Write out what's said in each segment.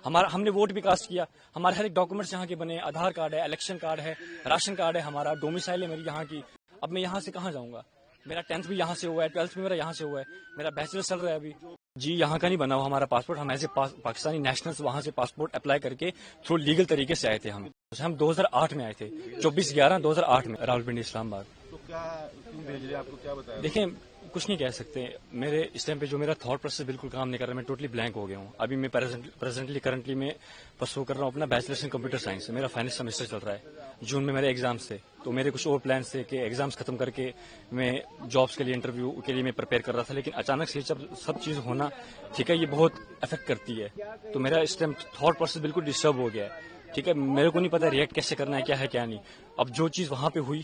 ہم نے ووٹ بھی کاسٹ کیا. ہمارے ہر ایک ڈاکومنٹس یہاں کے بنے, آدھار کارڈ ہے, الیکشن کارڈ ہے, راشن کارڈ ہے, ہمارا ڈومیسائل ہے میری یہاں کی. اب میں یہاں سے کہاں جاؤں گا؟ میرا 10th بھی یہاں سے ہوا ہے, 12th بھی میرا یہاں سے ہوا ہے, میرا بیچلر چل رہا ہے ابھی. جی یہاں کا نہیں بنا ہوا ہمارا پاسپورٹ. ہم ایز اے پاکستانی نیشنلز وہاں سے پاسپورٹ اپلائی کر کے تھرو لیگل طریقے سے آئے تھے. ہم 2008 میں آئے تھے, 24/11/2008 میں راولپنڈی اسلام آباد. تو کیوں بھیج رہے ہیں؟ آپ کو کیا بتایا؟ دیکھیں کچھ نہیں کہہ سکتے. میرے اس ٹائم پہ جو میرا تھاٹ پروسیس بالکل کام نہیں کر رہا, میں ٹوٹلی بلینک ہو گیا ہوں. ابھی میں کرنٹلی میں پرسو کر رہا ہوں اپنا بیچلرس ان کمپیوٹر سائنس سے. میرا فائنل سیمسٹر چل رہا ہے. جون میں میرے ایگزامس تھے, تو میرے کچھ اور پلانس تھے کہ ایگزامس ختم کر کے میں جابس کے لیے انٹرویو کے لیے میں پریپیئر کر رہا تھا. لیکن اچانک سے جب سب چیز ہونا ٹھیک ہے, یہ بہت افیکٹ کرتی ہے. تو میرا اس ٹائم تھاٹ پروسیس بالکل ڈسٹرب ہو گیا ہے. ٹھیک ہے, میرے کو نہیں پتا ریئیکٹ کیسے کرنا ہے, کیا ہے کیا نہیں. اب جو چیز وہاں پہ ہوئی,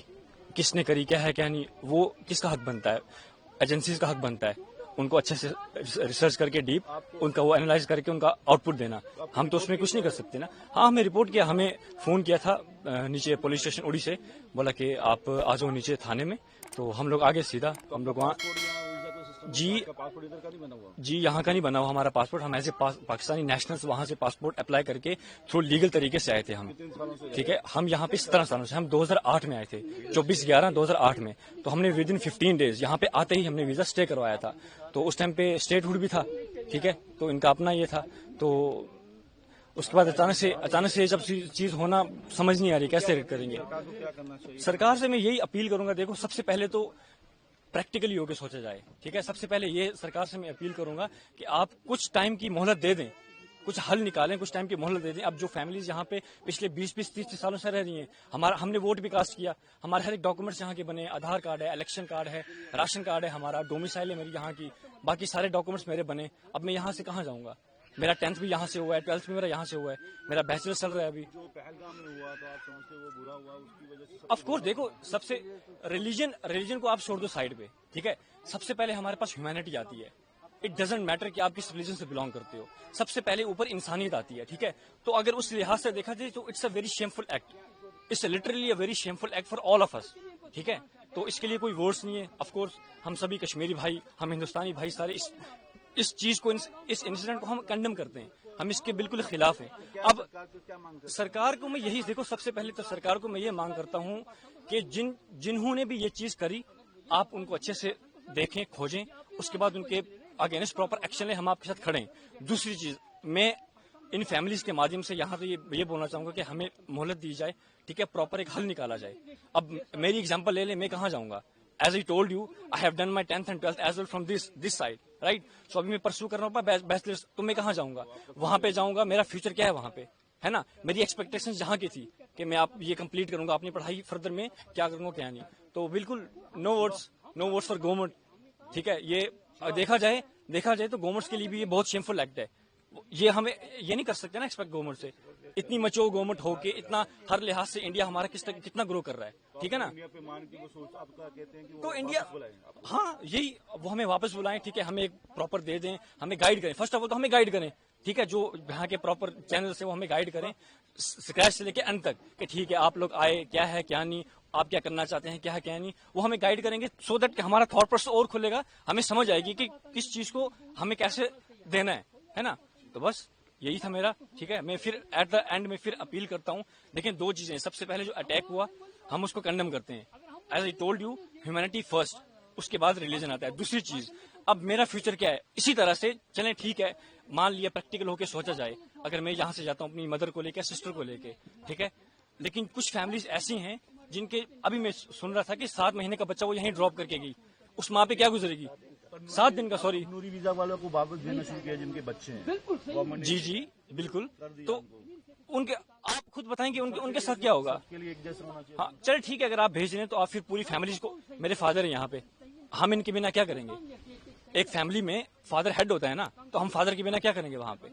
کس نے کری, کیا ہے کیا نہیں, وہ کس کا حق بنتا ہے؟ ایجنسیز کا حق بنتا ہے ان کو اچھے سے ریسرچ کر کے ڈیپ ان کا وہ اینالائز کر کے ان کا آؤٹ پٹ دینا. ہم تو اس میں کچھ نہیں کر سکتے نا. ہاں ہمیں رپورٹ کیا, ہمیں فون کیا تھا نیچے پولیس اسٹیشن اوڑی سے, بولا کہ آپ آ جاؤ نیچے تھانے میں. تو ہم لوگ آگے سیدھا ہم لوگ وہاں. جی یہاں کا نہیں بنا ہوا ہمارا پاسپورٹ. ہم ایز اے پاکستانی نیشنلز وہاں سے پاسپورٹ اپلائی کر کے تھرو لیگل طریقے سے آئے تھے. ٹھیک ہے, ہم یہاں پہ 17 سالوں سے, ہم 2008 میں آئے تھے, 24/11/2008 میں. تو ہم نے ود ان 15 days یہاں پہ آتے ہی ہم نے ویزا اسٹے کروایا تھا. تو اس ٹائم پہ اسٹیٹ ہوڈ بھی تھا. ٹھیک ہے, تو ان کا اپنا یہ تھا. تو اس کے بعد اچانک سے جب چیز ہونا سمجھ نہیں آ رہی کیسے کریں گے. سرکار سے میں یہی اپیل کروں گا, دیکھو سب سے پہلے تو پریکٹیکلی ہو کے سوچا جائے. ٹھیک ہے, سب سے پہلے یہ سرکار سے میں اپیل کروں گا کہ آپ کچھ ٹائم کی مہلت دے دیں, کچھ حل نکالیں, کچھ ٹائم کی مہلت دے دیں. اب جو فیملیز یہاں پہ پچھلے 20-30 سالوں سے رہ رہی ہیں, ہم نے ووٹ بھی کاسٹ کیا, ہمارے ہر ایک ڈاکومنٹس یہاں کے بنے, آدھار کارڈ ہے, الیکشن کارڈ ہے, راشن کارڈ ہے, ہمارا ڈومیسائل ہے میری یہاں کی, باقی سارے ڈاکومنٹس میرے بنے. اب میں یہاں سے کہاں جاؤں گا؟ میرا 10th بھی یہاں سے ہوا ہے, 12th بھی میرا یہاں سے ہوا ہے, میرا بیچلر چل رہا ہے ابھی. جو پہلگام میں ہوا تو آپ سمجھتے وہ برا ہوا, اس کی وجہ سے آف کورس دیکھو سب سے ریلیجن کو آپ چھوڑ دو سائڈ پہ. ٹھیک ہے, سب سے پہلے ہمارے پاس ہیومینٹی آتی ہے. اٹ ڈزنٹ میٹر کہ آپ کس ریلیجن سے بلانگ کرتے ہو, سب سے پہلے اوپر انسانیت آتی ہے. ٹھیک ہے, تو اگر اس لحاظ سے دیکھا جائے تو it's a very shameful act, it's literally a very shameful act for all of us. ٹھیک ہے, تو اس کے لیے کوئی ورڈس نہیں ہے. آف کورس ہم سبھی کشمیری بھائی, ہم ہندوستانی بھائی سارے اس چیز کو, اس انسیڈنٹ کو ہم کنڈم کرتے ہیں, ہم اس کے بالکل خلاف ہیں. اب سرکار کو میں یہی دیکھو, سب سے پہلے تو سرکار کو میں یہ مانگ کرتا ہوں کہ جنہوں نے بھی یہ چیز کری, آپ ان کو اچھے سے دیکھیں, کھوجیں, اس کے بعد ان کے اگینسٹ پراپر ایکشن لیں. ہم آپ کے ساتھ کھڑے ہیں. دوسری چیز, میں ان فیملیز کے مادھیم سے یہاں پہ یہ بولنا چاہوں گا کہ ہمیں مہلت دی جائے. ٹھیک ہے, پراپر ایک حل نکالا جائے. اب میری اگزامپل لے لیں, میں کہاں جاؤں گا؟ As I told you, I have done my 10th and 12th as well from this side, right. So ابھی میں پرسو کر رہا ہوں بیچلرس, تو میں کہاں جاؤں گا؟ وہاں پہ جاؤں گا, میرا فیوچر کیا ہے وہاں پہ, ہے نا. میری ایکسپیکٹیشن جہاں کی تھی کہ میں آپ یہ کمپلیٹ کروں گا, اپنی پڑھائی فردر میں کیا کروں گا کیا نہیں. تو بالکل نو ووٹس فار گورنمنٹ. ٹھیک ہے, یہ دیکھا جائے تو گورنمنٹس کے لیے بھی یہ بہت شیمفل ایکٹ ہے. یہ ہمیں یہ نہیں کر سکتے نا ایکسپیکٹ گورنمنٹ سے, اتنی مچور گورنمنٹ ہو کے, اتنا ہر لحاظ سے انڈیا ہمارا کتنا گرو کر رہا ہے. ٹھیک ہے نا, تو انڈیا, ہاں یہی وہ ہمیں واپس بلائیں. ٹھیک ہے, ہمیں ایک پراپر دے دیں, ہمیں گائیڈ کریں. فرسٹ آف آل تو ہمیں گائیڈ کریں. ٹھیک ہے, جو یہاں کے پراپر چینل سے وہ ہمیں گائیڈ کریں اسکریچ سے لے کے اینڈ تک, کہ ٹھیک ہے آپ لوگ آئے, کیا ہے کیا نہیں, آپ کیا کرنا چاہتے ہیں, کیا ہے کیا نہیں, وہ ہمیں گائیڈ کریں گے. سو دیٹ کہ ہمارا تھاٹ پروسیس اور کھلے گا, ہمیں سمجھ آئے گی کہ کس چیز کو ہمیں کیسے دینا ہے نا. تو بس یہی تھا میرا. ٹھیک ہے, میں پھر ایٹ دا اینڈ میں پھر اپیل کرتا ہوں. دیکھیں دو چیزیں, سب سے پہلے جو اٹیک ہوا ہم اس کو کنڈم کرتے ہیں, as I told you, humanity first, اس کے بعد ریلیجن آتا ہے. دوسری چیز, اب میرا فیوچر کیا ہے, اسی طرح سے چلیں. ٹھیک ہے, مان لیا پریکٹیکل ہو کے سوچا جائے, اگر میں یہاں سے جاتا ہوں اپنی مدر کو لے کے, سسٹر کو لے کے. ٹھیک ہے, لیکن کچھ فیملیز ایسی ہیں جن کے, ابھی میں سن رہا تھا کہ 7 مہینے کا بچہ وہ یہیں ڈراپ کر کے گئی, اس ماں پہ کیا گزرے گی؟ 7 دن کا, سوری, نوری ویزا والوں کو واپس دینا شروع کیا جن کے بچے ہیں. جی بالکل. تو ان کے آپ خود بتائیں گے ان کے ساتھ کیا ہوگا. ہاں چلے ٹھیک ہے, اگر آپ بھیج رہے ہیں تو آپ پھر پوری فیملیز کو, میرے فادر ہیں یہاں پہ, ہم ان کے بنا کیا کریں گے؟ ایک فیملی میں فادر ہیڈ ہوتا ہے نا, تو ہم فادر کے بنا کیا کریں گے وہاں پہ.